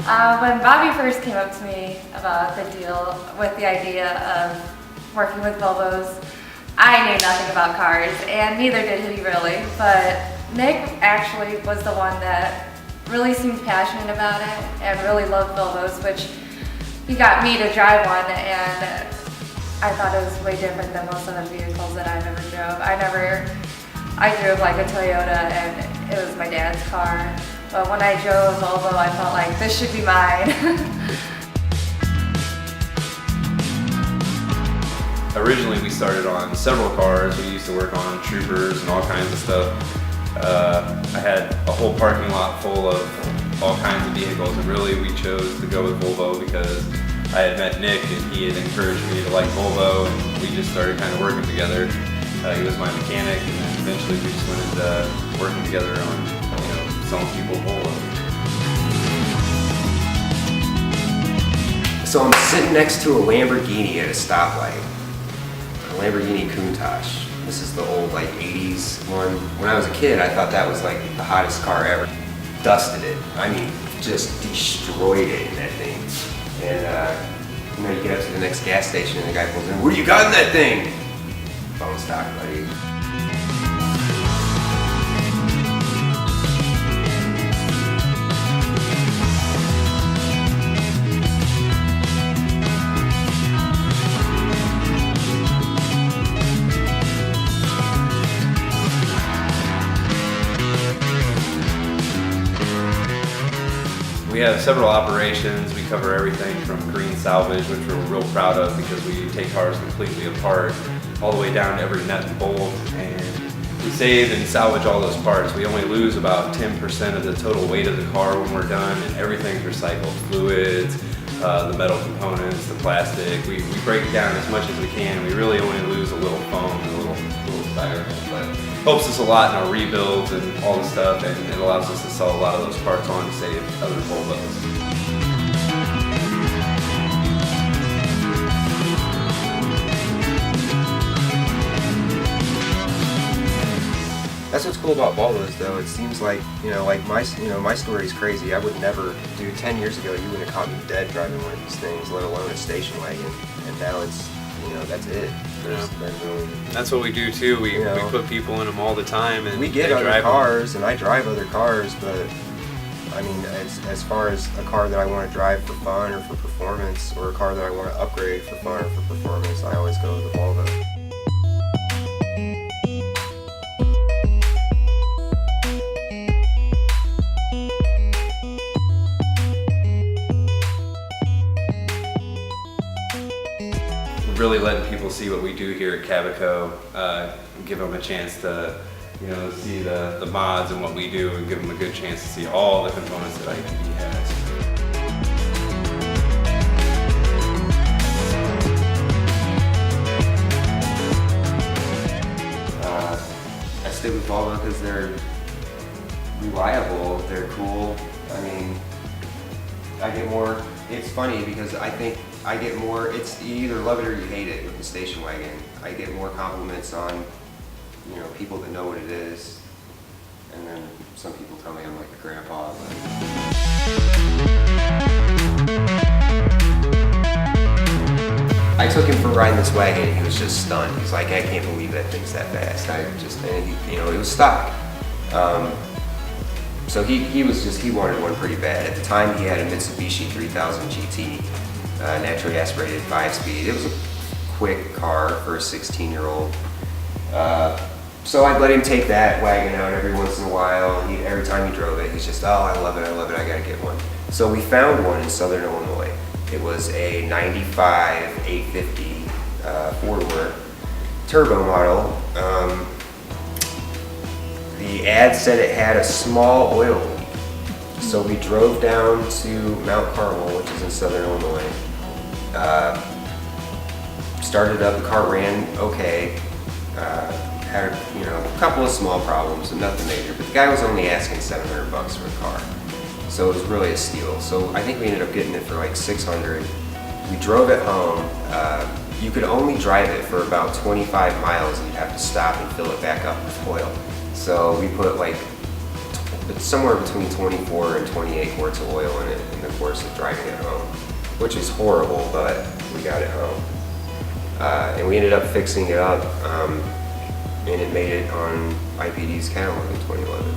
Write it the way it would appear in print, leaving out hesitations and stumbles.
When Bobby first came up to me about the deal with the idea of working with Volvos, I knew nothing about cars, and neither did he really, but Nick actually was the one that really seemed passionate about it and really loved Volvos, which he got me to drive one, and I thought it was way different than most of the vehicles that I've ever drove. I drove like a Toyota, and it was my dad's car. But when I drove Volvo, I felt like this should be mine. Originally, we started on several cars. We used to work on Troopers and all kinds of stuff. I had a whole parking lot full of all kinds of vehicles, and really we chose to go with Volvo because I had met Nick and he had encouraged me to like Volvo, and we just started kind of working together. He was my mechanic, and then eventually we just went into working together on, selling people Volvo. So I'm sitting next to a Lamborghini at a stoplight, a Lamborghini Countach. This is the old 80s one. When I was a kid, I thought that was like the hottest car ever. Dusted it. I mean, just destroyed it in that thing. And you get up to the next gas station and the guy pulls in, "What do you got in that thing?" Bone stock, buddy. We have several operations. We cover everything from green salvage, which we're real proud of because we take cars completely apart, all the way down to every nut and bolt, and we save and salvage all those parts. We only lose about 10% of the total weight of the car when we're done, and everything's recycled. Fluids, the metal components, the plastic. We break it down as much as we can. We really only lose a little foam and a little styrofoam, but helps us a lot in our rebuilds and all the stuff, and it allows us to sell a lot of those parts on to save other Volvos. That's what's cool about Volvos, though. It seems like, my story's crazy. I would never, 10 years ago, you wouldn't have caught me dead driving one of these things, let alone a station wagon. And now it's, that's it. There's really, that's what we do too. We put people in them all the time, and we get other cars, and I drive other cars, but I mean, as far as a car that I want to drive for fun or for performance, or a car that I want to upgrade for fun or for performance, I always go with the Volvo. Really letting people see what we do here at CabaCo, give them a chance to, see the mods and what we do, and give them a good chance to see all the components that IPD has. I stick with Volvo because they're reliable, they're cool. I mean, I get more. It's funny because I think I get more, you either love it or you hate it with the station wagon. I get more compliments on, people that know what it is. And then some people tell me I'm like a grandpa. I took him for riding this wagon and he was just stunned. He's like, I can't believe that thing's that fast. It was stock. So he wanted one pretty bad. At the time he had a Mitsubishi 3000 GT, naturally aspirated 5-speed. It was a quick car for a 16-year-old. So I'd let him take that wagon out every once in a while, and every time he drove it, he's just, oh, I love it, I gotta get one. So we found one in Southern Illinois. It was a 95 850 four-door turbo model. The ad said it had a small oil leak. So we drove down to Mount Carmel, which is in Southern Illinois. Started up, the car ran okay. Had a couple of small problems, and nothing major, but the guy was only asking $700 for the car. So it was really a steal. So I think we ended up getting it for like $600. We drove it home. You could only drive it for about 25 miles and you'd have to stop and fill it back up with oil. So we put like it's somewhere between 24 and 28 quarts of oil in it in the course of driving it home, which is horrible, but we got it home. And we ended up fixing it up, and it made it on IPD's catalog in 2011.